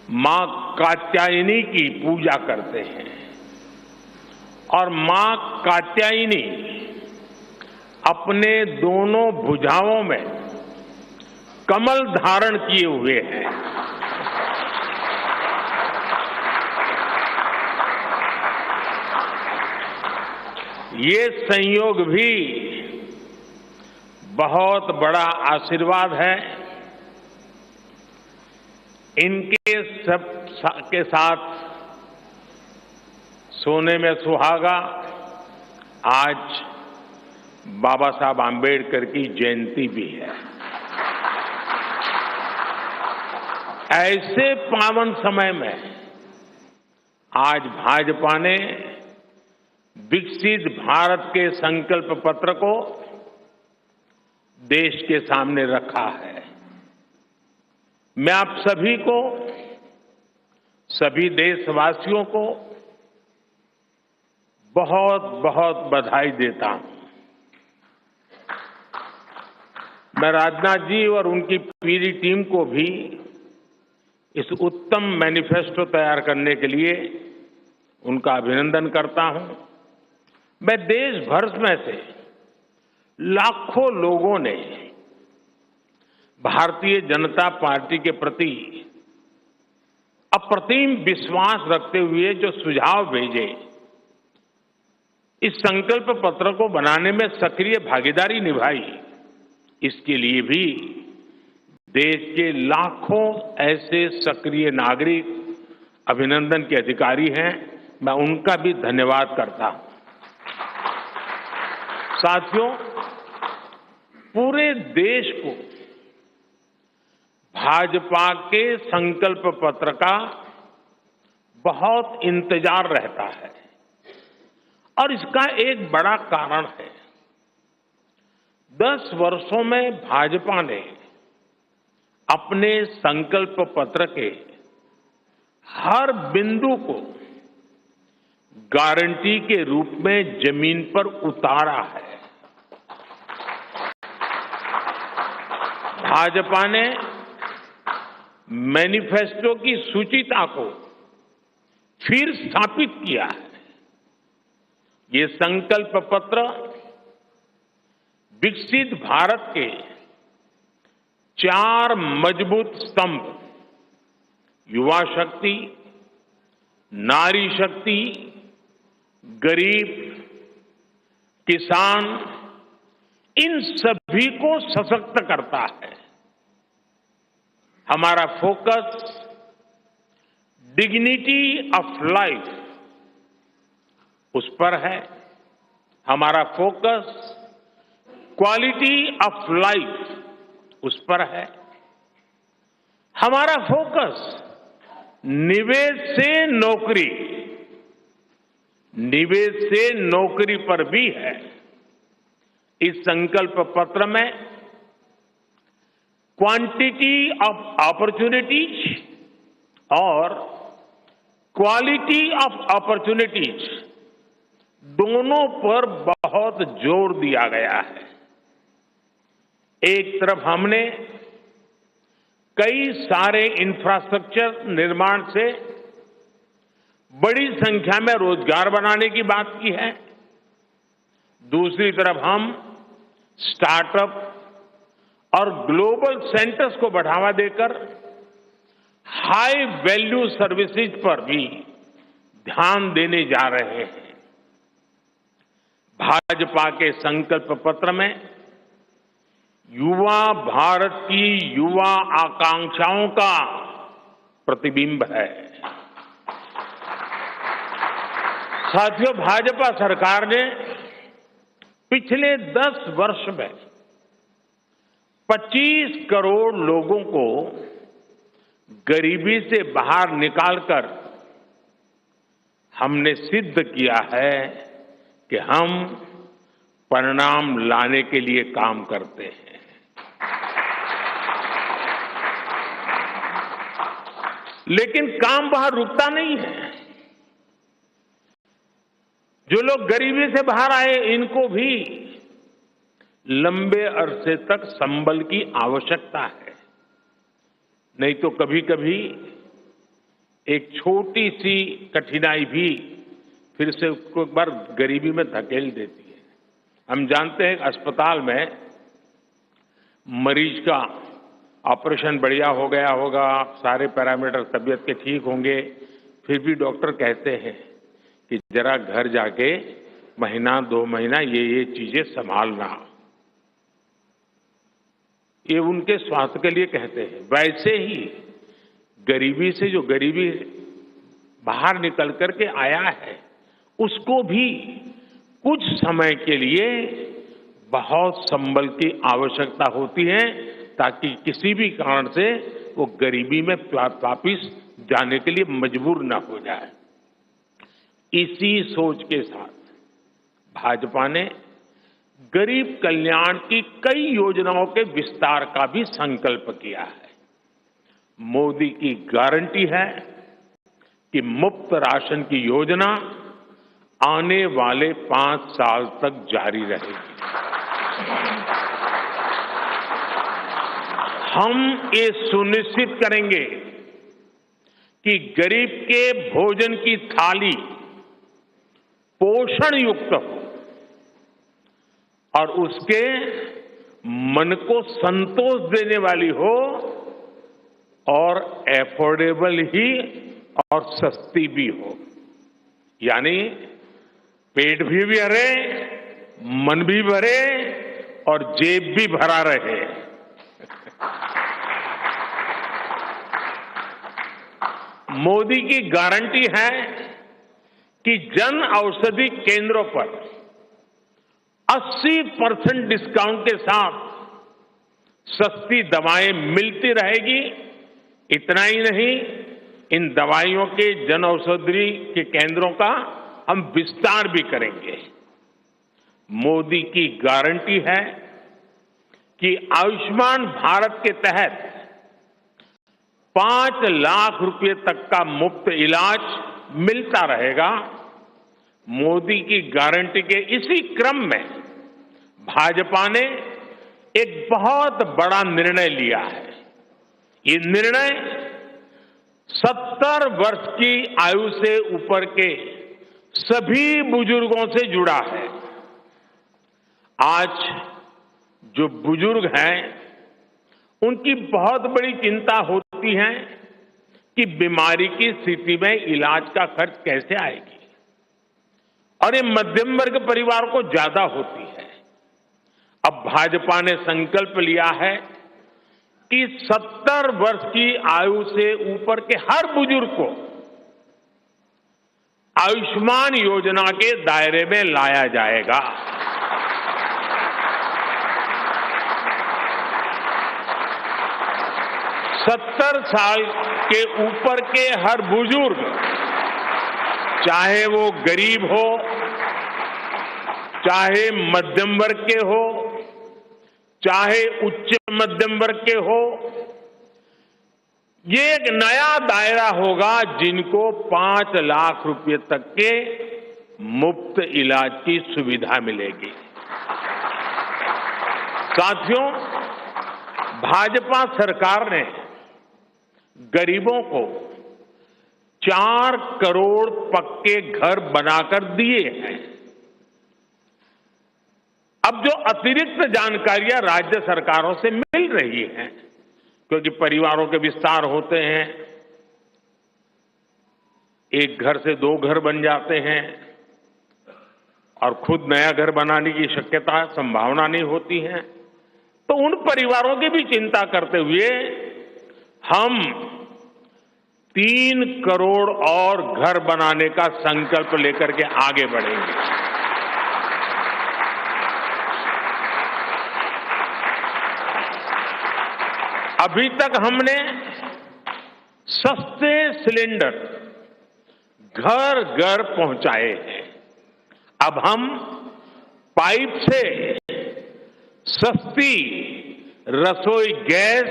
मां कात्यायनी की पूजा करते हैं और मां कात्यायनी अपने दोनों भुजाओं में कमल धारण किए हुए हैं। ये संयोग भी बहुत बड़ा आशीर्वाद है। इनके सब के साथ सोने में सुहागा आज बाबा साहब आम्बेडकर की जयंती भी है। ऐसे पावन समय में आज भाजपा ने विकसित भारत के संकल्प पत्र को देश के सामने रखा है। मैं आप सभी को, सभी देशवासियों को बहुत बहुत बधाई देता हूं। मैं राजनाथ जी और उनकी पूरी टीम को भी इस उत्तम मैनिफेस्टो तैयार करने के लिए उनका अभिनंदन करता हूं। मैं देश भर में से लाखों लोगों ने भारतीय जनता पार्टी के प्रति अप्रतिम विश्वास रखते हुए जो सुझाव भेजे, इस संकल्प पत्र को बनाने में सक्रिय भागीदारी निभाई, इसके लिए भी देश के लाखों ऐसे सक्रिय नागरिक अभिनंदन के अधिकारी हैं। मैं उनका भी धन्यवाद करता हूं। साथियों, पूरे देश को भाजपा के संकल्प पत्र का बहुत इंतजार रहता है और इसका एक बड़ा कारण है। 10 वर्षों में भाजपा ने अपने संकल्प पत्र के हर बिंदु को गारंटी के रूप में जमीन पर उतारा है। भाजपा ने मैनिफेस्टो की सूचिता को फिर स्थापित किया है। ये संकल्प पत्र विकसित भारत के 4 मजबूत स्तंभ, युवा शक्ति, नारी शक्ति, गरीब, किसान, इन सभी को सशक्त करता है। हमारा फोकस डिग्निटी ऑफ लाइफ उस पर है। हमारा फोकस क्वालिटी ऑफ लाइफ उस पर है। हमारा फोकस निवेश से नौकरी, निवेश से नौकरी पर भी है। इस संकल्प पत्र में क्वांटिटी ऑफ अपॉर्चुनिटीज और क्वालिटी ऑफ अपॉर्चुनिटीज दोनों पर बहुत जोर दिया गया है। एक तरफ हमने कई सारे इंफ्रास्ट्रक्चर निर्माण से बड़ी संख्या में रोजगार बनाने की बात की है। दूसरी तरफ हम स्टार्टअप और ग्लोबल सेंटर्स को बढ़ावा देकर हाई वैल्यू सर्विसेज पर भी ध्यान देने जा रहे हैं। भाजपा के संकल्प पत्र में युवा भारत की युवा आकांक्षाओं का प्रतिबिंब है। साथियों, भाजपा सरकार ने पिछले 10 वर्ष में 25 करोड़ लोगों को गरीबी से बाहर निकालकर हमने सिद्ध किया है कि हम परिणाम लाने के लिए काम करते हैं। लेकिन काम वहां रुकता नहीं है। जो लोग गरीबी से बाहर आए, इनको भी लंबे अरसे तक संबल की आवश्यकता है। नहीं तो कभी कभी एक छोटी सी कठिनाई भी फिर से उसको एक बार गरीबी में धकेल देती है। हम जानते हैं अस्पताल में मरीज का ऑपरेशन बढ़िया हो गया होगा, सारे पैरामीटर तबीयत के ठीक होंगे, फिर भी डॉक्टर कहते हैं कि जरा घर जाके महीना 2 महीना ये चीजें संभालना। ये उनके स्वास्थ्य के लिए कहते हैं। वैसे ही गरीबी से जो गरीबी बाहर निकल करके आया है, उसको भी कुछ समय के लिए बहुत संबल की आवश्यकता होती है, ताकि किसी भी कारण से वो गरीबी में वापिस जाने के लिए मजबूर न हो जाए। इसी सोच के साथ भाजपा ने गरीब कल्याण की कई योजनाओं के विस्तार का भी संकल्प किया है। मोदी की गारंटी है कि मुफ्त राशन की योजना आने वाले 5 साल तक जारी रहेगी। हम ये सुनिश्चित करेंगे कि गरीब के भोजन की थाली पोषण युक्त हो और उसके मन को संतोष देने वाली हो, और एफोर्डेबल ही और सस्ती भी हो। यानी पेट भी भरे, मन भी भरे और जेब भी भरा रहे। मोदी की गारंटी है कि जन औषधि केंद्रों पर 80% डिस्काउंट के साथ सस्ती दवाएं मिलती रहेगी। इतना ही नहीं, इन दवाइयों के जन औषधि के केंद्रों का हम विस्तार भी करेंगे। मोदी की गारंटी है कि आयुष्मान भारत के तहत 5 लाख रुपए तक का मुफ्त इलाज मिलता रहेगा। मोदी की गारंटी के इसी क्रम में भाजपा ने एक बहुत बड़ा निर्णय लिया है। ये निर्णय 70 वर्ष की आयु से ऊपर के सभी बुजुर्गों से जुड़ा है। आज जो बुजुर्ग हैं, उनकी बहुत बड़ी चिंता होती है कि बीमारी की स्थिति में इलाज का खर्च कैसे आएगी, और ये मध्यम वर्ग परिवार को ज्यादा होती है। अब भाजपा ने संकल्प लिया है कि 70 वर्ष की आयु से ऊपर के हर बुजुर्ग को आयुष्मान योजना के दायरे में लाया जाएगा। सत्तर साल के ऊपर के हर बुजुर्ग, चाहे वो गरीब हो, चाहे मध्यम वर्ग के हो, चाहे उच्च मध्यम वर्ग के हो, ये एक नया दायरा होगा जिनको 5 लाख रुपए तक के मुफ्त इलाज की सुविधा मिलेगी। साथियों, भाजपा सरकार ने गरीबों को 4 करोड़ पक्के घर बनाकर दिए हैं। अब जो अतिरिक्त जानकारियां राज्य सरकारों से मिल रही हैं, क्योंकि परिवारों के विस्तार होते हैं, एक घर से 2 घर बन जाते हैं और खुद नया घर बनाने की शक्यता, संभावना नहीं होती है, तो उन परिवारों की भी चिंता करते हुए हम 3 करोड़ और घर बनाने का संकल्प लेकर के आगे बढ़ेंगे। अभी तक हमने सस्ते सिलेंडर घर घर पहुंचाए हैं। अब हम पाइप से सस्ती रसोई गैस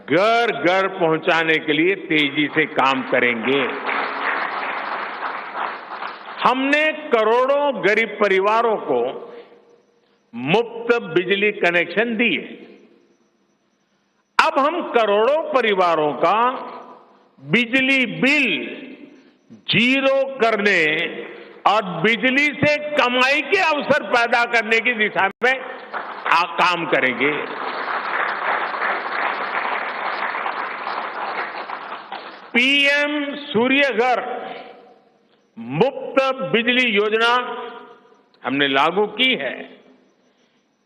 घर घर पहुंचाने के लिए तेजी से काम करेंगे। हमने करोड़ों गरीब परिवारों को मुफ्त बिजली कनेक्शन दिए। अब हम करोड़ों परिवारों का बिजली बिल जीरो करने और बिजली से कमाई के अवसर पैदा करने की दिशा में काम करेंगे। पीएम सूर्य घर मुफ्त बिजली योजना हमने लागू की है।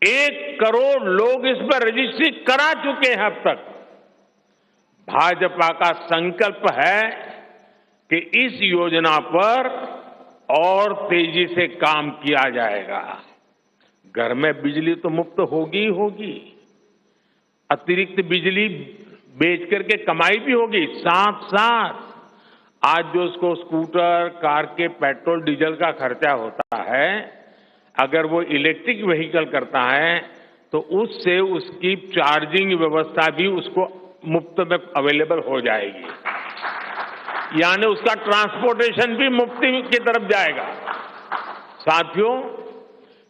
1 करोड़ लोग इस पर रजिस्ट्री करा चुके हैं अब तक। भाजपा का संकल्प है कि इस योजना पर और तेजी से काम किया जाएगा। घर में बिजली तो मुफ्त होगी ही होगी, अतिरिक्त बिजली बेच करके कमाई भी होगी। साथ साथ आज जो उसको स्कूटर, कार के पेट्रोल डीजल का खर्चा होता है, अगर वो इलेक्ट्रिक व्हीकल करता है तो उससे उसकी चार्जिंग व्यवस्था भी उसको मुफ्त में अवेलेबल हो जाएगी, यानी उसका ट्रांसपोर्टेशन भी मुफ्ती की तरफ जाएगा। साथियों,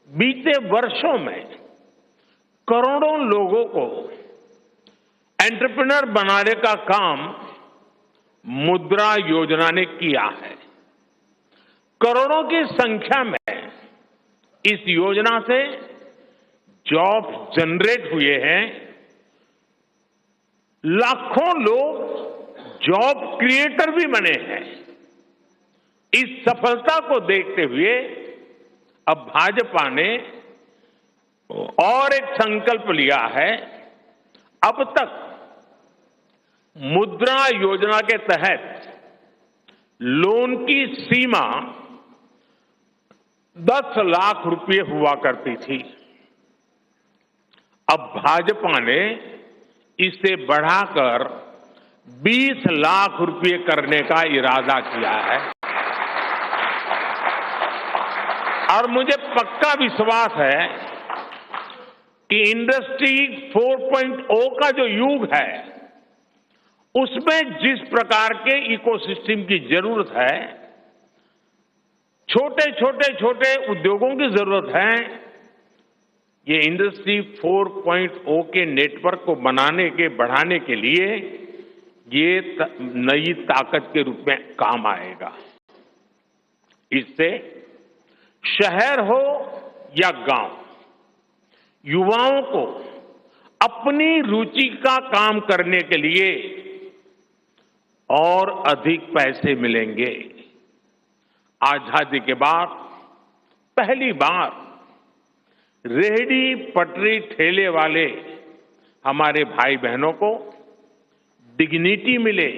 बीते वर्षों में करोड़ों लोगों को एंटरप्रेन्योर बनाने का काम मुद्रा योजना ने किया है। करोड़ों की संख्या में इस योजना से जॉब जनरेट हुए हैं। लाखों लोग जॉब क्रिएटर भी बने हैं। इस सफलता को देखते हुए अब भाजपा ने और एक संकल्प लिया है। अब तक मुद्रा योजना के तहत लोन की सीमा 10 लाख रुपए हुआ करती थी। अब भाजपा ने इसे बढ़ाकर 20 लाख रुपए करने का इरादा किया है और मुझे पक्का विश्वास है कि इंडस्ट्री 4.0 का जो युग है, उसमें जिस प्रकार के इकोसिस्टम की जरूरत है, छोटे उद्योगों की जरूरत है, ये इंडस्ट्री 4.0 के नेटवर्क को बढ़ाने के लिए ये नई ताकत के रूप में काम आएगा। इससे शहर हो या गांव, युवाओं को अपनी रुचि का काम करने के लिए और अधिक पैसे मिलेंगे। आजादी के बाद पहली बार रेहड़ी पटरी ठेले वाले हमारे भाई बहनों को डिग्निटी मिले,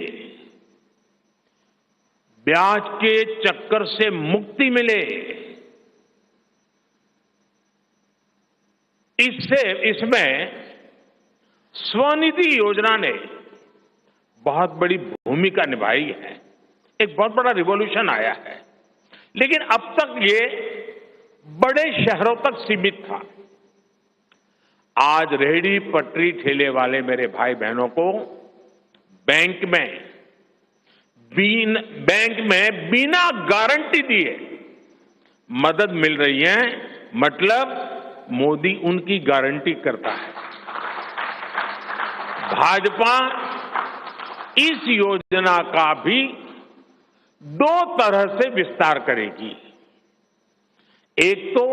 ब्याज के चक्कर से मुक्ति मिले। इसमें स्वनिधि योजना ने बहुत बड़ी भूमिका निभाई है। एक बहुत बड़ा रिवॉल्यूशन आया है, लेकिन अब तक ये बड़े शहरों तक सीमित था। आज रेहड़ी पटरी ठेले वाले मेरे भाई बहनों को बैंक में बिना गारंटी दिए मदद मिल रही है। मतलब मोदी उनकी गारंटी करता है। भाजपा इस योजना का भी 2 तरह से विस्तार करेगी। एक तो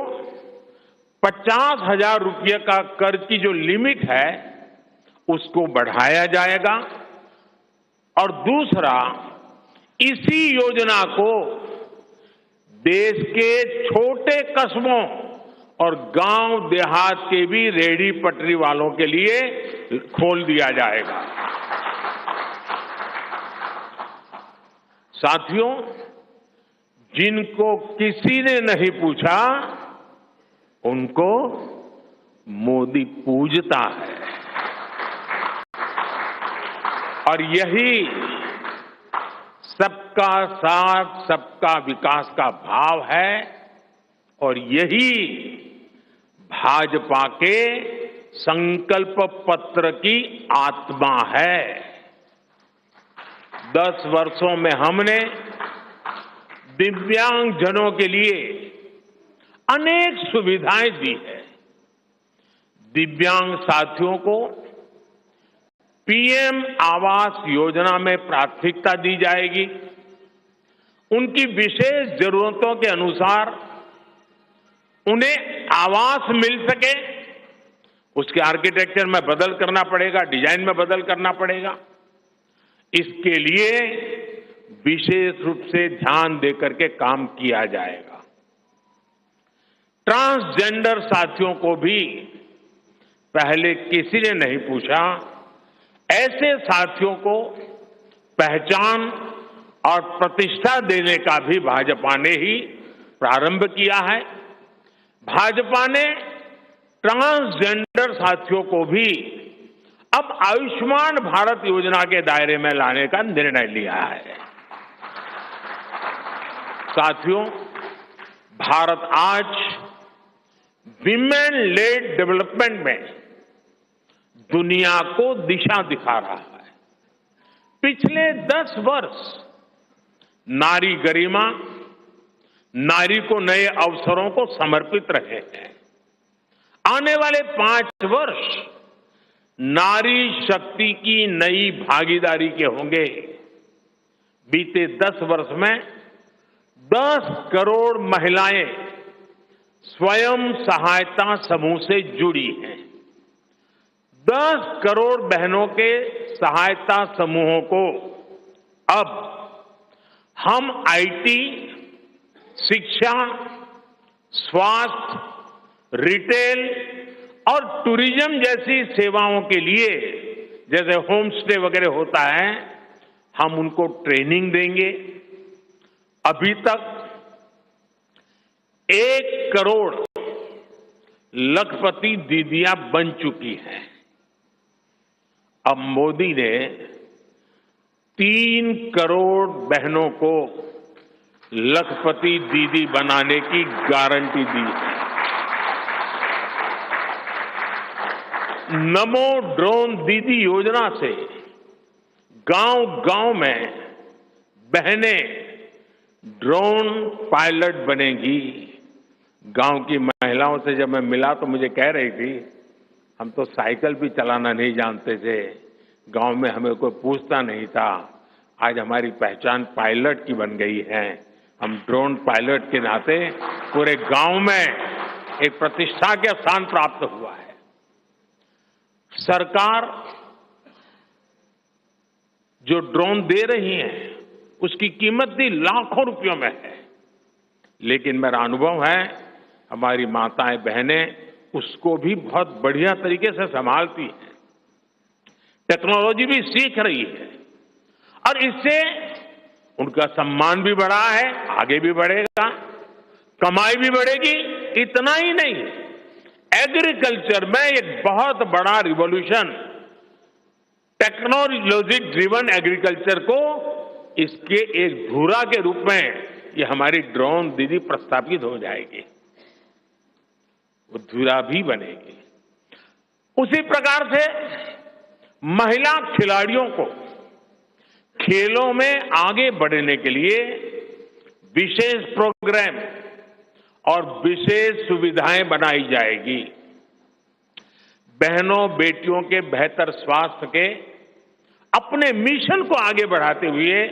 50,000 रुपये का कर्ज की जो लिमिट है उसको बढ़ाया जाएगा, और दूसरा, इसी योजना को देश के छोटे कस्बों और गांव देहात के भी रेहड़ी पटरी वालों के लिए खोल दिया जाएगा। साथियों, जिनको किसी ने नहीं पूछा उनको मोदी पूजता है, और यही सबका साथ सबका विकास का भाव है, और यही भाजपा के संकल्प पत्र की आत्मा है। 10 वर्षों में हमने दिव्यांगजनों के लिए अनेक सुविधाएं दी है। दिव्यांग साथियों को पीएम आवास योजना में प्राथमिकता दी जाएगी। उनकी विशेष जरूरतों के अनुसार उन्हें आवास मिल सके, उसके आर्किटेक्चर में बदल करना पड़ेगा, डिजाइन में बदल करना पड़ेगा। इसके लिए विशेष रूप से ध्यान देकर के काम किया जाएगा। ट्रांसजेंडर साथियों को भी पहले किसी ने नहीं पूछा, ऐसे साथियों को पहचान और प्रतिष्ठा देने का भी भाजपा ने ही प्रारंभ किया है। भाजपा ने ट्रांसजेंडर साथियों को भी अब आयुष्मान भारत योजना के दायरे में लाने का निर्णय लिया है। साथियों, भारत आज विमेन लेड डेवलपमेंट में दुनिया को दिशा दिखा रहा है। पिछले 10 वर्ष नारी गरिमा, नारी को नए अवसरों को समर्पित रहे हैं। आने वाले 5 वर्ष नारी शक्ति की नई भागीदारी के होंगे। बीते 10 वर्ष में 10 करोड़ महिलाएं स्वयं सहायता समूह से जुड़ी हैं। 10 करोड़ बहनों के सहायता समूहों को अब हम आईटी, शिक्षा, स्वास्थ्य, रिटेल और टूरिज्म जैसी सेवाओं के लिए, जैसे होम स्टे वगैरह होता है, हम उनको ट्रेनिंग देंगे। अभी तक 1 करोड़ लखपति दीदियां बन चुकी हैं। अब मोदी ने 3 करोड़ बहनों को लखपति दीदी बनाने की गारंटी दी है। नमो ड्रोन दीदी योजना से गांव-गांव में बहनें ड्रोन पायलट बनेंगी। गांव की महिलाओं से जब मैं मिला तो मुझे कह रही थी, हम तो साइकिल भी चलाना नहीं जानते थे, गांव में हमें कोई पूछता नहीं था, आज हमारी पहचान पायलट की बन गई है। हम ड्रोन पायलट के नाते पूरे गांव में एक प्रतिष्ठा का स्थान प्राप्त हुआ है। सरकार जो ड्रोन दे रही है उसकी कीमत भी लाखों रुपयों में है, लेकिन मेरा अनुभव है हमारी माताएं बहनें उसको भी बहुत बढ़िया तरीके से संभालती हैं। टेक्नोलॉजी भी सीख रही है और इससे उनका सम्मान भी बढ़ा है, आगे भी बढ़ेगा, कमाई भी बढ़ेगी। इतना ही नहीं, एग्रीकल्चर में एक बहुत बड़ा रिवॉल्यूशन, टेक्नोलॉजी ड्रिवन एग्रीकल्चर को इसके एक धुरा के रूप में ये हमारी ड्रोन दीदी प्रस्थापित हो जाएगी, वो धुरा भी बनेगी। उसी प्रकार से महिला खिलाड़ियों को खेलों में आगे बढ़ने के लिए विशेष प्रोग्राम और विशेष सुविधाएं बनाई जाएगी। बहनों बेटियों के बेहतर स्वास्थ्य के अपने मिशन को आगे बढ़ाते हुए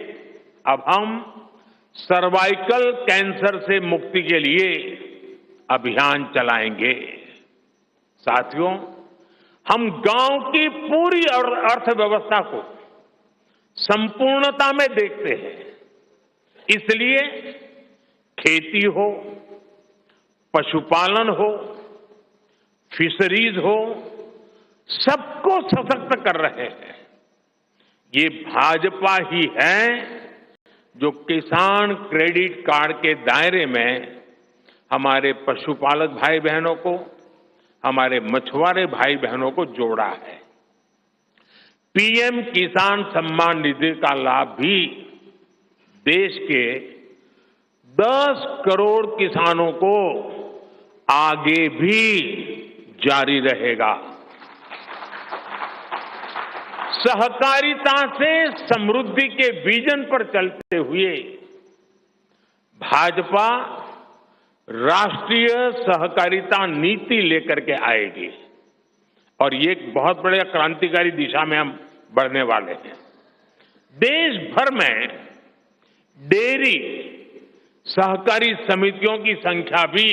अब हम सर्वाइकल कैंसर से मुक्ति के लिए अभियान चलाएंगे। साथियों, हम गांव की पूरी अर्थव्यवस्था को संपूर्णता में देखते हैं, इसलिए खेती हो, पशुपालन हो, फिशरीज हो, सबको सशक्त कर रहे हैं। ये भाजपा ही है जो किसान क्रेडिट कार्ड के दायरे में हमारे पशुपालक भाई बहनों को, हमारे मछुआरे भाई बहनों को जोड़ा है। पीएम किसान सम्मान निधि का लाभ भी देश के 10 करोड़ किसानों को आगे भी जारी रहेगा। सहकारिता से समृद्धि के विजन पर चलते हुए भाजपा राष्ट्रीय सहकारिता नीति लेकर के आएगी और ये एक बहुत बड़े क्रांतिकारी दिशा में हम बढ़ने वाले हैं। देश भर में डेयरी सहकारी समितियों की संख्या भी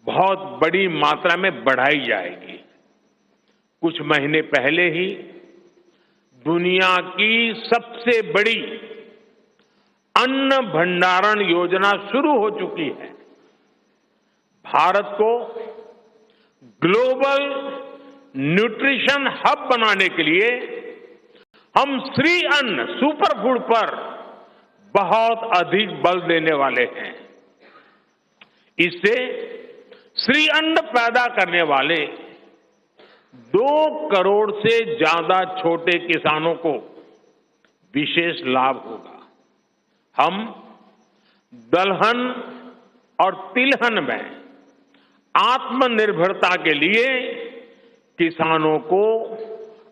बहुत बड़ी मात्रा में बढ़ाई जाएगी। कुछ महीने पहले ही दुनिया की सबसे बड़ी अन्न भंडारण योजना शुरू हो चुकी है। भारत को ग्लोबल न्यूट्रिशन हब बनाने के लिए हम श्री अन्न सुपर फूड पर बहुत अधिक बल देने वाले हैं। इससे श्री अन्न पैदा करने वाले 2 करोड़ से ज्यादा छोटे किसानों को विशेष लाभ होगा। हम दलहन और तिलहन में आत्मनिर्भरता के लिए किसानों को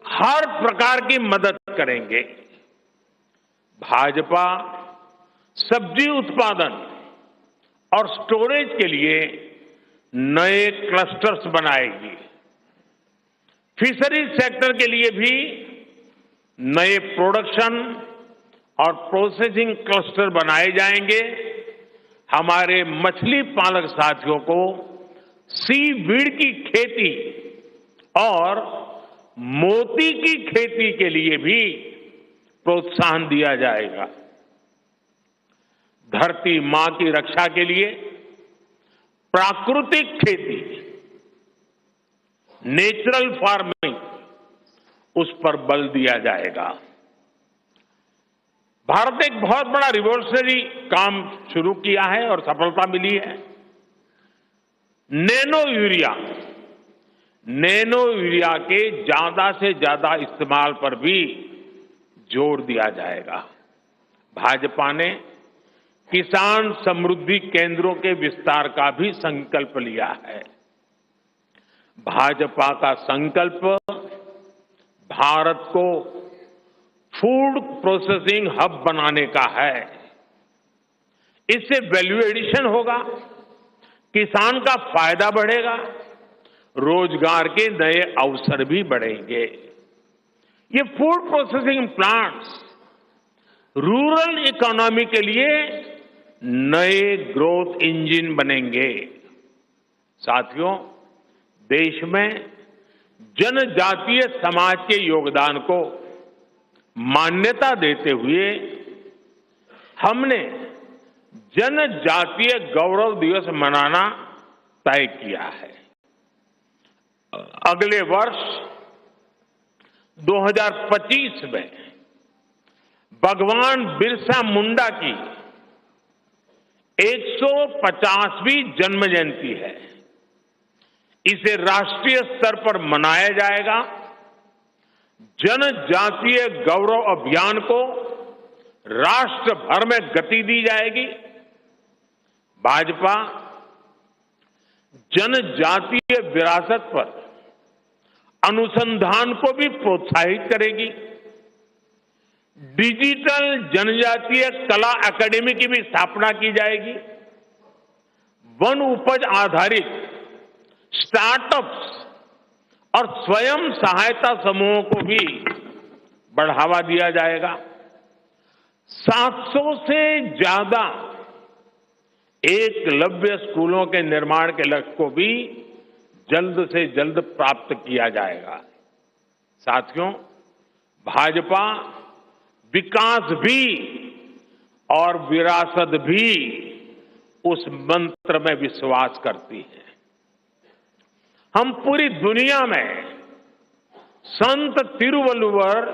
हर प्रकार की मदद करेंगे। भाजपा सब्जी उत्पादन और स्टोरेज के लिए नए क्लस्टर्स बनाएगी। फिशरीज सेक्टर के लिए भी नए प्रोडक्शन और प्रोसेसिंग क्लस्टर बनाए जाएंगे। हमारे मछली पालक साथियों को सीवीड की खेती और मोती की खेती के लिए भी प्रोत्साहन दिया जाएगा। धरती मां की रक्षा के लिए प्राकृतिक खेती, नेचुरल फार्मिंग, उस पर बल दिया जाएगा। भारत ने एक बहुत बड़ा रिवॉल्यूशनरी काम शुरू किया है और सफलता मिली है। नैनो यूरिया के ज्यादा से ज्यादा इस्तेमाल पर भी जोर दिया जाएगा। भाजपा ने किसान समृद्धि केंद्रों के विस्तार का भी संकल्प लिया है। भाजपा का संकल्प भारत को फूड प्रोसेसिंग हब बनाने का है। इससे वैल्यू एडिशन होगा, किसान का फायदा बढ़ेगा, रोजगार के नए अवसर भी बढ़ेंगे। ये food processing plants rural economy के लिए नए ग्रोथ इंजन बनेंगे। साथियों, देश में जनजातीय समाज के योगदान को मान्यता देते हुए हमने जनजातीय गौरव दिवस मनाना तय किया है। अगले वर्ष 2025 में भगवान बिरसा मुंडा की 150वीं जन्म जयंती है। इसे राष्ट्रीय स्तर पर मनाया जाएगा। जनजातीय गौरव अभियान को राष्ट्र भर में गति दी जाएगी। भाजपा जनजातीय विरासत पर अनुसंधान को भी प्रोत्साहित करेगी। डिजिटल जनजातीय कला एकेडमी की भी स्थापना की जाएगी। वन उपज आधारित स्टार्टअप्स और स्वयं सहायता समूहों को भी बढ़ावा दिया जाएगा। 700 से ज्यादा एकलव्य स्कूलों के निर्माण के लक्ष्य को भी जल्द से जल्द प्राप्त किया जाएगा। साथियों, भाजपा विकास भी और विरासत भी उस मंत्र में विश्वास करती है। हम पूरी दुनिया में संत तिरुवल्लुवर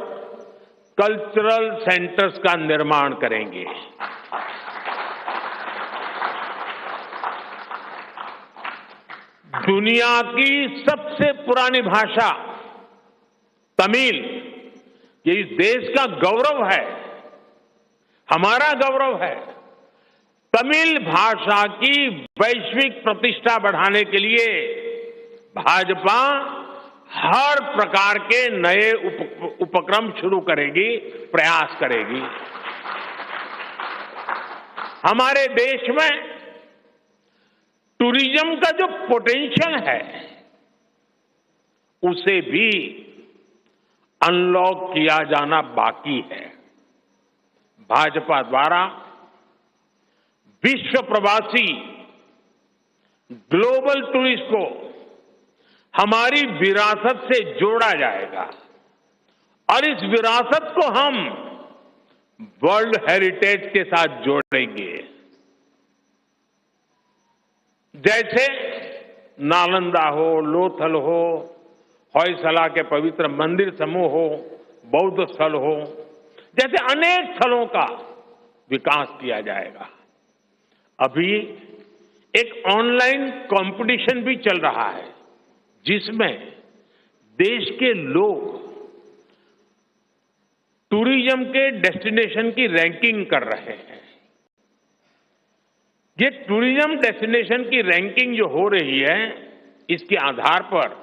कल्चरल सेंटर्स का निर्माण करेंगे। दुनिया की सबसे पुरानी भाषा तमिल, ये इस देश का गौरव है, हमारा गौरव है। तमिल भाषा की वैश्विक प्रतिष्ठा बढ़ाने के लिए भाजपा हर प्रकार के नए उपक्रम शुरू करेगी, प्रयास करेगी। हमारे देश में टूरिज्म का जो पोटेंशियल है, उसे भी अनलॉक किया जाना बाकी है। भाजपा द्वारा विश्व प्रवासी ग्लोबल टूरिस्ट को हमारी विरासत से जोड़ा जाएगा और इस विरासत को हम वर्ल्ड हेरिटेज के साथ जोड़ेंगे। जैसे नालंदा हो, लोथल हो, होयसला के पवित्र मंदिर समूह हो, बौद्ध स्थल हो, जैसे अनेक स्थलों का विकास किया जाएगा। अभी एक ऑनलाइन कंपटीशन भी चल रहा है जिसमें देश के लोग टूरिज्म के डेस्टिनेशन की रैंकिंग कर रहे हैं। ये टूरिज्म डेस्टिनेशन की रैंकिंग जो हो रही है, इसके आधार पर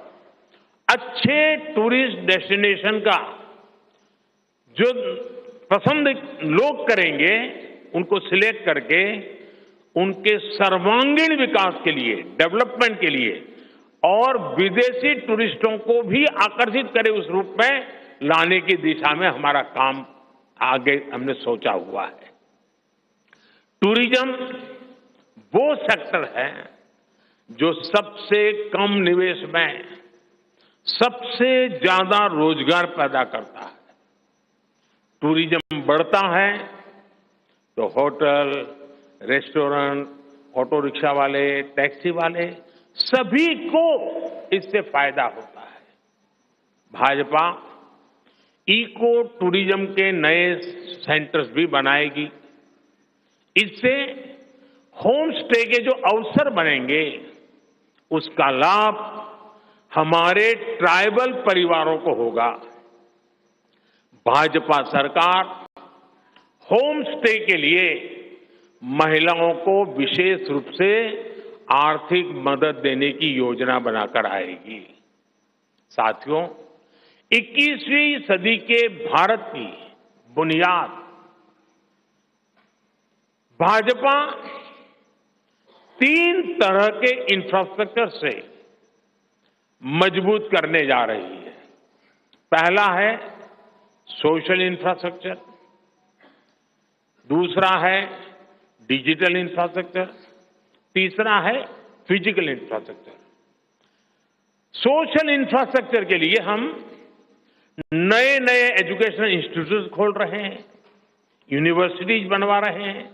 अच्छे टूरिस्ट डेस्टिनेशन का जो पसंद लोग करेंगे, उनको सिलेक्ट करके उनके सर्वांगीण विकास के लिए, डेवलपमेंट के लिए और विदेशी टूरिस्टों को भी आकर्षित करे उस रूप में लाने की दिशा में हमारा काम आगे हमने सोचा हुआ है। टूरिज्म वो सेक्टर है जो सबसे कम निवेश में सबसे ज्यादा रोजगार पैदा करता है। टूरिज्म बढ़ता है तो होटल, रेस्टोरेंट, ऑटो रिक्शा वाले, टैक्सी वाले सभी को इससे फायदा होता है। भाजपा इको टूरिज्म के नए सेंटर्स भी बनाएगी। इससे होम स्टे के जो अवसर बनेंगे उसका लाभ हमारे ट्राइबल परिवारों को होगा। भाजपा सरकार होम स्टे के लिए महिलाओं को विशेष रूप से आर्थिक मदद देने की योजना बनाकर आएगी। साथियों, 21वीं सदी के भारत की बुनियाद भाजपा 3 तरह के इंफ्रास्ट्रक्चर से मजबूत करने जा रही है। पहला है सोशल इंफ्रास्ट्रक्चर, दूसरा है डिजिटल इंफ्रास्ट्रक्चर, तीसरा है फिजिकल इंफ्रास्ट्रक्चर। सोशल इंफ्रास्ट्रक्चर के लिए हम नए नए एजुकेशनल इंस्टीट्यूट खोल रहे हैं, यूनिवर्सिटीज बनवा रहे हैं,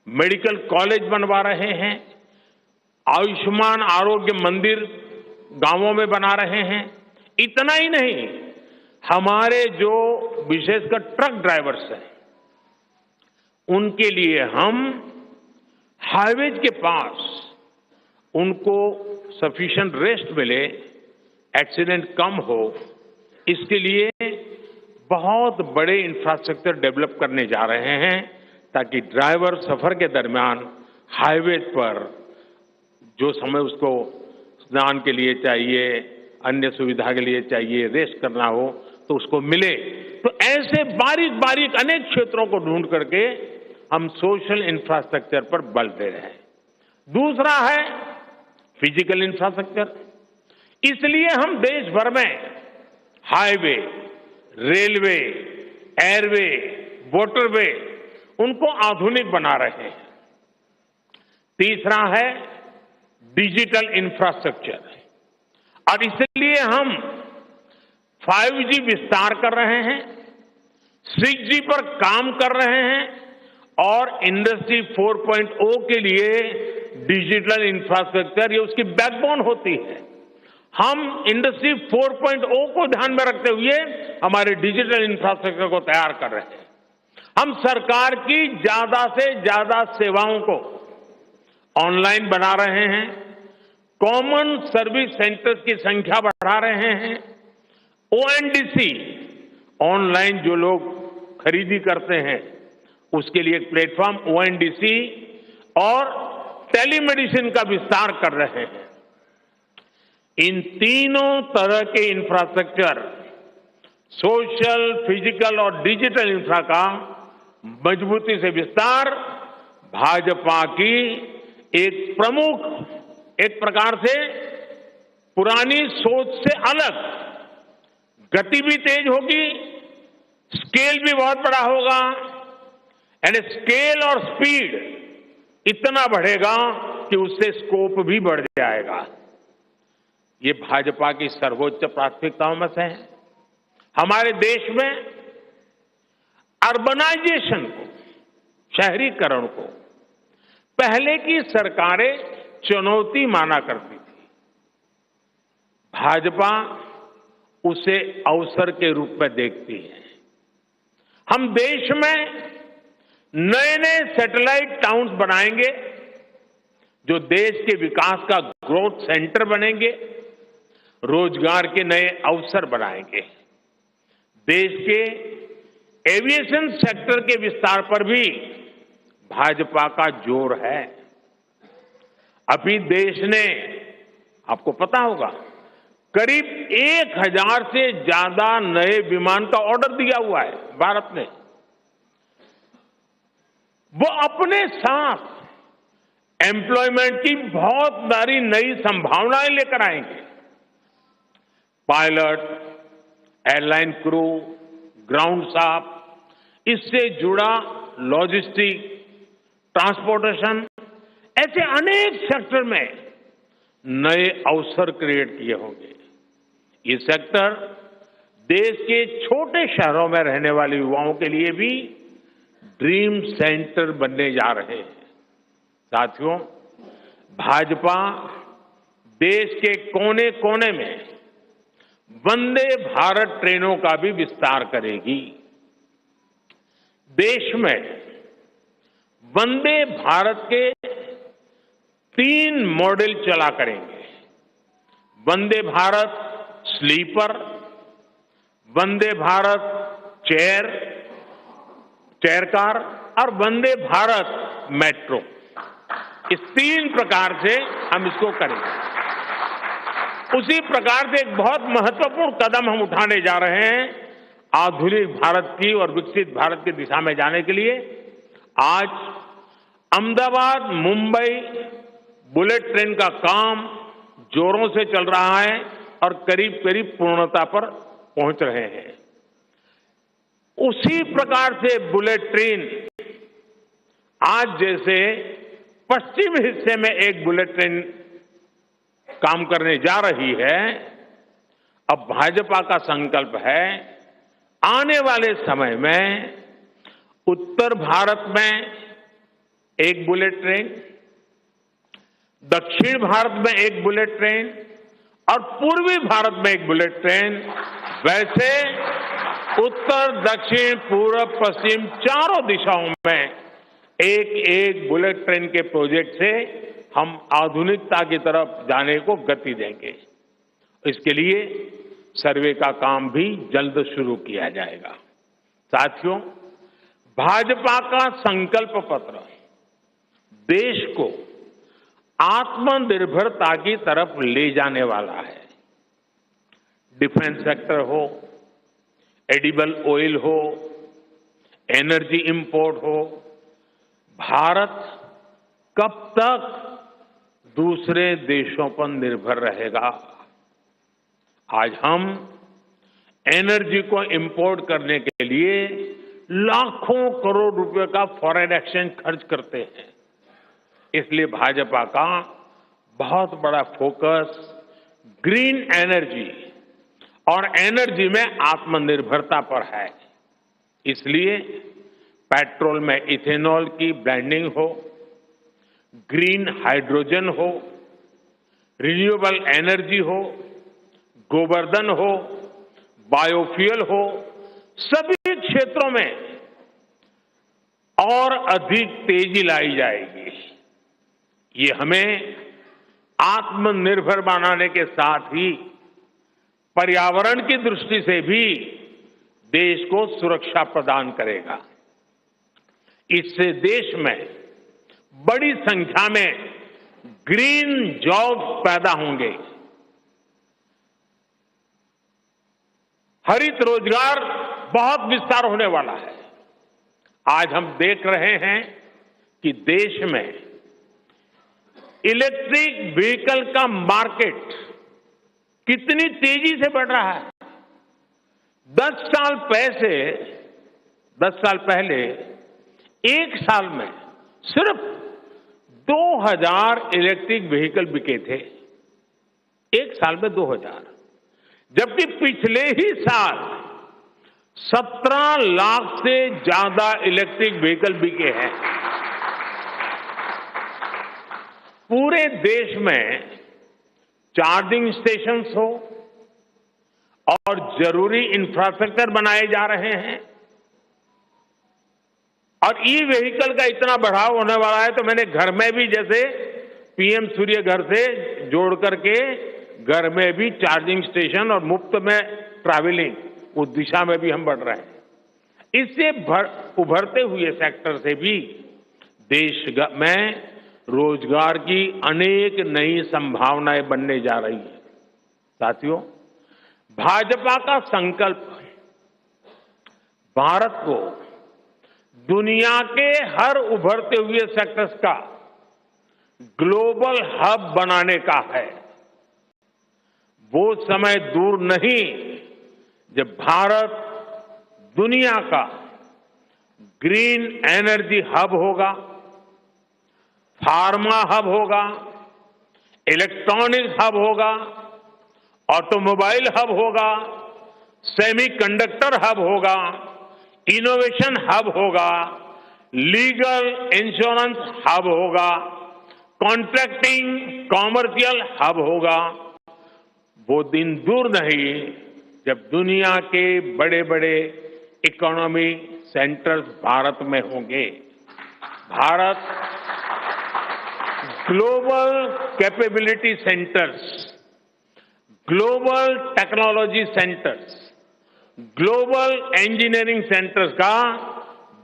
मेडिकल कॉलेज बनवा रहे हैं, आयुष्मान आरोग्य मंदिर गांवों में बना रहे हैं। इतना ही नहीं, हमारे जो विशेषकर ट्रक ड्राइवर्स हैं उनके लिए हम हाईवेज के पास उनको सफिशिएंट रेस्ट मिले, एक्सीडेंट कम हो, इसके लिए बहुत बड़े इंफ्रास्ट्रक्चर डेवलप करने जा रहे हैं ताकि ड्राइवर सफर के दरमियान हाईवे पर जो समय उसको स्नान के लिए चाहिए, अन्य सुविधा के लिए चाहिए, रेस्ट करना हो तो उसको मिले। तो ऐसे बारीक बारीक अनेक क्षेत्रों को ढूंढ करके हम सोशल इंफ्रास्ट्रक्चर पर बल दे रहे हैं। दूसरा है फिजिकल इंफ्रास्ट्रक्चर। इसलिए हम देश भर में हाईवे, रेलवे, एयरवे, वाटरवे उनको आधुनिक बना रहे हैं। तीसरा है डिजिटल इंफ्रास्ट्रक्चर और इसलिए हम 5G विस्तार कर रहे हैं, 6G पर काम कर रहे हैं और इंडस्ट्री 4.0 के लिए डिजिटल इंफ्रास्ट्रक्चर ये उसकी बैकबोन होती है। हम इंडस्ट्री 4.0 को ध्यान में रखते हुए हमारे डिजिटल इंफ्रास्ट्रक्चर को तैयार कर रहे हैं। हम सरकार की ज्यादा से ज्यादा सेवाओं को ऑनलाइन बना रहे हैं, कॉमन सर्विस सेंटर्स की संख्या बढ़ा रहे हैं, ONDC ऑनलाइन जो लोग खरीदी करते हैं उसके लिए एक प्लेटफॉर्म ONDC और टेलीमेडिसिन का विस्तार कर रहे हैं। इन तीनों तरह के इंफ्रास्ट्रक्चर, सोशल, फिजिकल और डिजिटल इंफ्रा का मजबूती से विस्तार भाजपा की एक प्रमुख, एक प्रकार से पुरानी सोच से अलग गति भी तेज होगी, स्केल भी बहुत बड़ा होगा, यानी स्केल और स्पीड इतना बढ़ेगा कि उससे स्कोप भी बढ़ जाएगा। ये भाजपा की सर्वोच्च प्राथमिकताओं में से है। हमारे देश में अर्बनाइजेशन को, शहरीकरण को पहले की सरकारें चुनौती माना करती थी। भाजपा उसे अवसर के रूप में देखती है। हम देश में नए नए सैटेलाइट टाउन्स बनाएंगे जो देश के विकास का ग्रोथ सेंटर बनेंगे, रोजगार के नए अवसर बनाएंगे। देश के एविएशन सेक्टर के विस्तार पर भी भाजपा का जोर है। अभी देश ने, आपको पता होगा, करीब 1000 से ज्यादा नए विमान का ऑर्डर दिया हुआ है भारत ने। वो अपने साथ एम्प्लॉयमेंट की बहुत सारी नई संभावनाएं लेकर आएंगे। Pilot, airline crew, ground staff, इससे जुड़ा लॉजिस्टिक, ट्रांसपोर्टेशन, ऐसे अनेक सेक्टर में नए अवसर क्रिएट किए होंगे। ये सेक्टर देश के छोटे शहरों में रहने वाले युवाओं के लिए भी ड्रीम सेंटर बनने जा रहे हैं। साथियों, भाजपा देश के कोने कोने में वंदे भारत ट्रेनों का भी विस्तार करेगी। देश में वंदे भारत के 3 मॉडल चला करेंगे। Vande Bharat sleeper, Vande Bharat chair car और वंदे भारत मेट्रो। इस 3 प्रकार से हम इसको करेंगे। उसी प्रकार से एक बहुत महत्वपूर्ण कदम हम उठाने जा रहे हैं आधुनिक भारत की और विकसित भारत की दिशा में जाने के लिए। आज अहमदाबाद मुंबई बुलेट ट्रेन का काम जोरों से चल रहा है और करीब करीब पूर्णता पर पहुंच रहे हैं। उसी प्रकार से बुलेट ट्रेन आज जैसे पश्चिम हिस्से में एक बुलेट ट्रेन काम करने जा रही है, अब भाजपा का संकल्प है आने वाले समय में उत्तर भारत में एक बुलेट ट्रेन, दक्षिण भारत में एक बुलेट ट्रेन और पूर्वी भारत में एक बुलेट ट्रेन, वैसे उत्तर, दक्षिण, पूर्व, पश्चिम चारों दिशाओं में एक एक बुलेट ट्रेन के प्रोजेक्ट से हम आधुनिकता की तरफ जाने को गति देंगे। इसके लिए सर्वे का काम भी जल्द शुरू किया जाएगा। साथियों, भाजपा का संकल्प पत्र देश को आत्मनिर्भरता की तरफ ले जाने वाला है। डिफेंस सेक्टर हो, एडिबल ऑयल हो, एनर्जी इंपोर्ट हो, भारत कब तक दूसरे देशों पर निर्भर रहेगा? आज हम एनर्जी को इंपोर्ट करने के लिए लाखों करोड़ रुपए का फॉरेन एक्सचेंज खर्च करते हैं। इसलिए भाजपा का बहुत बड़ा फोकस ग्रीन एनर्जी और एनर्जी में आत्मनिर्भरता पर है। इसलिए पेट्रोल में इथेनॉल की ब्लेंडिंग हो, ग्रीन हाइड्रोजन हो, रिन्यूएबल एनर्जी हो, गोवर्धन हो, बायोफ्यूल हो, सभी क्षेत्रों में और अधिक तेजी लाई जाएगी। ये हमें आत्मनिर्भर बनाने के साथ ही पर्यावरण की दृष्टि से भी देश को सुरक्षा प्रदान करेगा। इससे देश में बड़ी संख्या में ग्रीन जॉब्स पैदा होंगे, हरित रोजगार बहुत विस्तार होने वाला है। आज हम देख रहे हैं कि देश में इलेक्ट्रिक व्हीकल का मार्केट कितनी तेजी से बढ़ रहा है। 10 साल पहले एक साल में सिर्फ 2000 इलेक्ट्रिक व्हीकल बिके थे। एक साल में 2000, जबकि पिछले ही साल 17 लाख से ज्यादा इलेक्ट्रिक व्हीकल बिके हैं। पूरे देश में चार्जिंग स्टेशंस हो और जरूरी इंफ्रास्ट्रक्चर बनाए जा रहे हैं और ई व्हीकल का इतना बढ़ाव होने वाला है, तो मैंने घर में भी जैसे पीएम सूर्य घर से जोड़ करके घर में भी चार्जिंग स्टेशन और मुफ्त में ट्रैवलिंग, उस दिशा में भी हम बढ़ रहे हैं। इससे उभरते हुए सेक्टर से भी देश में रोजगार की अनेक नई संभावनाएं बनने जा रही है। साथियों, भाजपा का संकल्प भारत को दुनिया के हर उभरते हुए सेक्टर्स का ग्लोबल हब बनाने का है। वो समय दूर नहीं जब भारत दुनिया का ग्रीन एनर्जी हब होगा, फार्मा हब होगा, इलेक्ट्रॉनिक्स हब होगा, ऑटोमोबाइल हब होगा, सेमीकंडक्टर हब होगा, इनोवेशन हब होगा, लीगल इंश्योरेंस हब होगा, कॉन्ट्रैक्टिंग कॉमर्शियल हब होगा। वो दिन दूर नहीं जब दुनिया के बड़े बड़े इकोनॉमी सेंटर्स भारत में होंगे। Bharat global capability centres, global technology centres, global engineering centres का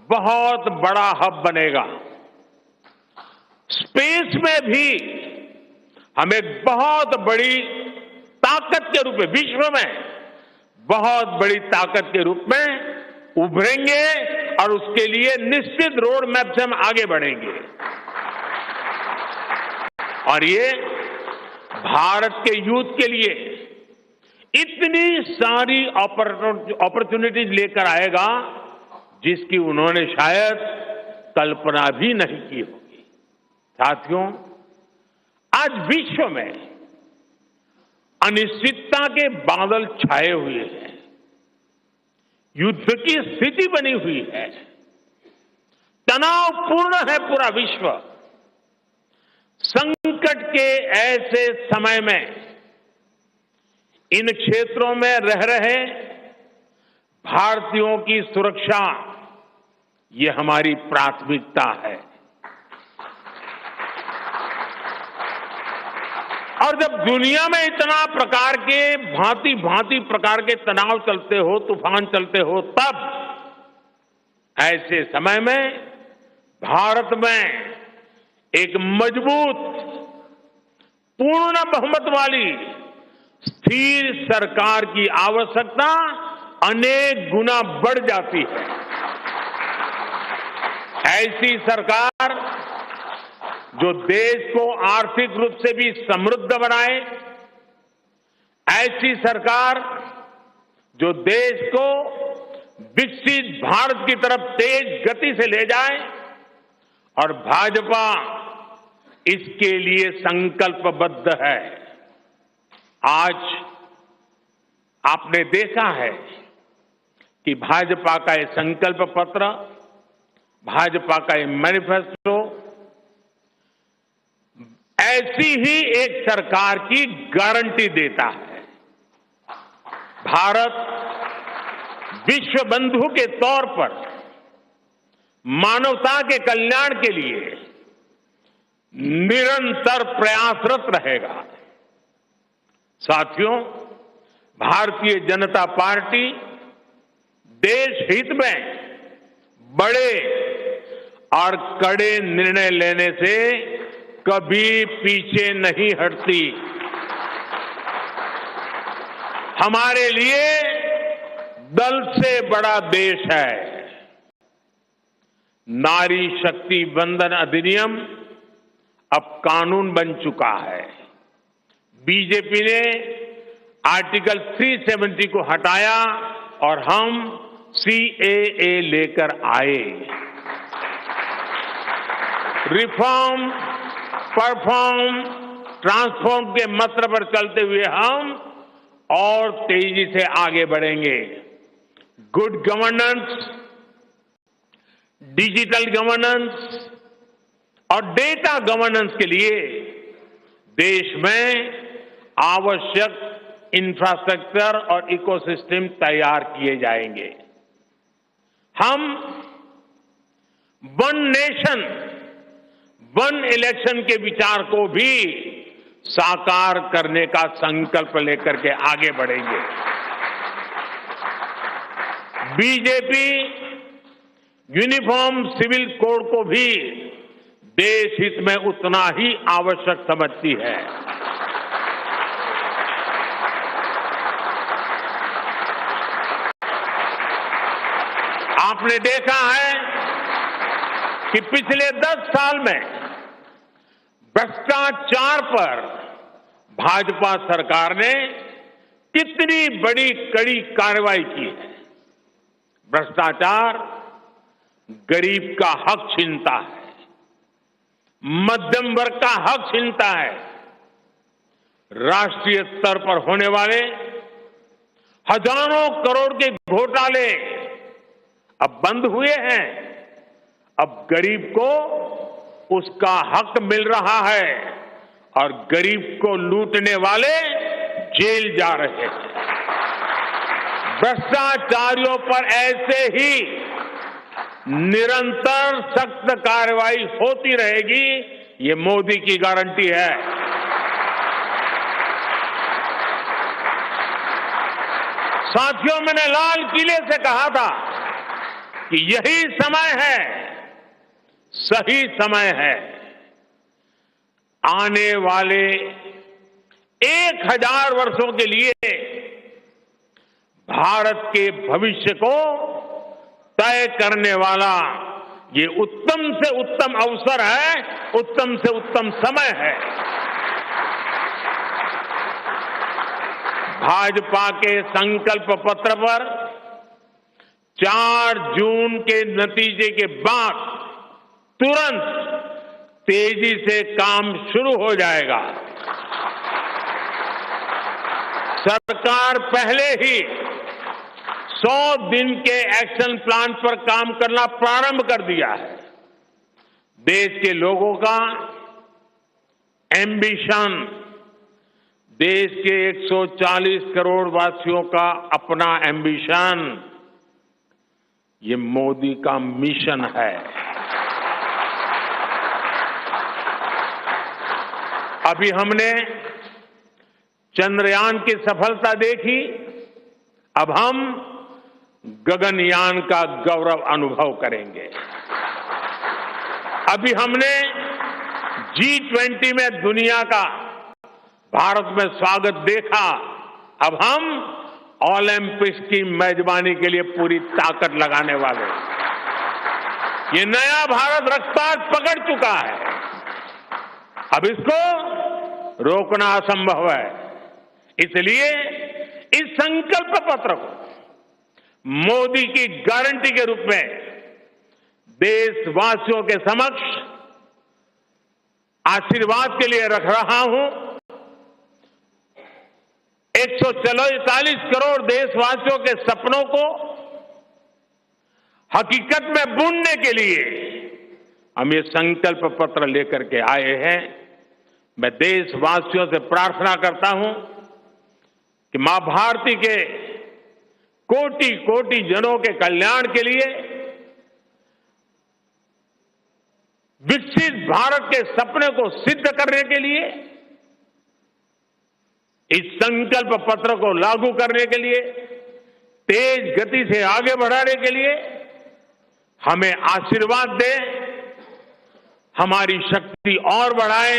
बहुत बड़ा हब बनेगा। स्पेस में भी हम एक बहुत बड़ी ताकत के रूप में, विश्व में बहुत बड़ी ताकत के रूप में उभरेंगे और उसके लिए निश्चित रोड मैप से हम आगे बढ़ेंगे। और ये भारत के यूथ के लिए इतनी सारी अपॉर्चुनिटीज लेकर आएगा जिसकी उन्होंने शायद कल्पना भी नहीं की होगी। साथियों, आज विश्व में अनिश्चितता के बादल छाए हुए हैं, युद्ध की स्थिति बनी हुई है, तनावपूर्ण है पूरा विश्व। संकट के ऐसे समय में इन क्षेत्रों में रह रहे भारतीयों की सुरक्षा, ये हमारी प्राथमिकता है। और जब दुनिया में इतना प्रकार के भांति भांति प्रकार के तनाव चलते हो, तूफान चलते हो, तब ऐसे समय में भारत में एक मजबूत, पूर्ण बहुमत वाली स्थिर सरकार की आवश्यकता अनेक गुना बढ़ जाती है। ऐसी सरकार जो देश को आर्थिक रूप से भी समृद्ध बनाए, ऐसी सरकार जो देश को विकसित भारत की तरफ तेज गति से ले जाए, और भाजपा इसके लिए संकल्पबद्ध है। आज आपने देखा है कि भाजपा का ये संकल्प पत्र, भाजपा का ये मैनिफेस्टो ऐसी ही एक सरकार की गारंटी देता है। भारत विश्व बंधु के तौर पर मानवता के कल्याण के लिए निरंतर प्रयासरत रहेगा। साथियों, भारतीय जनता पार्टी देश हित में बड़े और कड़े निर्णय लेने से कभी पीछे नहीं हटती। हमारे लिए दल से बड़ा देश है। नारी शक्ति वंदन अधिनियम अब कानून बन चुका है। बीजेपी ने आर्टिकल 370 को हटाया और हम CAA लेकर आए। रिफॉर्म, परफॉर्म, ट्रांसफॉर्म के मंत्र पर चलते हुए हम और तेजी से आगे बढ़ेंगे। गुड गवर्नेंस, डिजिटल गवर्नेंस और डेटा गवर्नेंस के लिए देश में आवश्यक इंफ्रास्ट्रक्चर और इकोसिस्टम तैयार किए जाएंगे। हम वन नेशन, वन इलेक्शन के विचार को भी साकार करने का संकल्प लेकर के आगे बढ़ेंगे। बीजेपी यूनिफॉर्म सिविल कोड को भी देश हित में उतना ही आवश्यक समझती है। आपने देखा है कि पिछले 10 साल में भ्रष्टाचार पर भाजपा सरकार ने कितनी बड़ी कड़ी कार्रवाई की है। भ्रष्टाचार गरीब का हक छीनता है, मध्यम वर्ग का हक छीनता है। राष्ट्रीय स्तर पर होने वाले हजारों करोड़ के घोटाले अब बंद हुए हैं। अब गरीब को उसका हक मिल रहा है और गरीब को लूटने वाले जेल जा रहे हैं। भ्रष्टाचारियों पर ऐसे ही निरंतर सख्त कार्रवाई होती रहेगी, ये मोदी की गारंटी है। साथियों, मैंने लाल किले से कहा था कि यही समय है, सही समय है। आने वाले 1000 वर्षों के लिए भारत के भविष्य को तय करने वाला ये उत्तम से उत्तम अवसर है, उत्तम से उत्तम समय है। भाजपा के संकल्प पत्र पर 4 जून के नतीजे के बाद तुरंत तेजी से काम शुरू हो जाएगा। सरकार पहले ही 100 दिन के एक्शन प्लान पर काम करना प्रारंभ कर दिया है। देश के लोगों का एम्बिशन, देश के 140 करोड़ वासियों का अपना एम्बिशन, ये मोदी का मिशन है। अभी हमने चंद्रयान की सफलता देखी, अब हम गगनयान का गौरव अनुभव करेंगे। अभी हमने G20 में दुनिया का भारत में स्वागत देखा, अब हम ओलंपिक्स की मेजबानी के लिए पूरी ताकत लगाने वाले। ये नया भारत रफ्तार पकड़ चुका है, अब इसको रोकना असंभव है। इसलिए इस संकल्प पत्र को मोदी की गारंटी के रूप में देशवासियों के समक्ष आशीर्वाद के लिए रख रहा हूं। 144 करोड़ देशवासियों के सपनों को हकीकत में बुनने के लिए हम ये संकल्प पत्र लेकर के आए हैं। मैं देशवासियों से प्रार्थना करता हूं कि मां भारती के कोटि कोटि जनों के कल्याण के लिए, विकसित भारत के सपने को सिद्ध करने के लिए, इस संकल्प पत्र को लागू करने के लिए, तेज गति से आगे बढ़ाने के लिए हमें आशीर्वाद दें, हमारी शक्ति और बढ़ाए।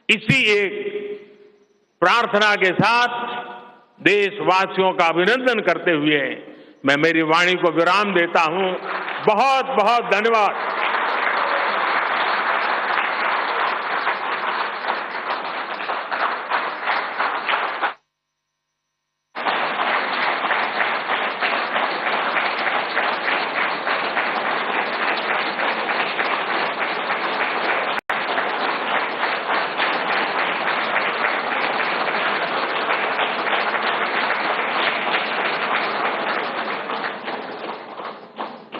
इसी एक प्रार्थना के साथ देशवासियों का अभिनंदन करते हुए मैं मेरी वाणी को विराम देता हूं। बहुत बहुत धन्यवाद।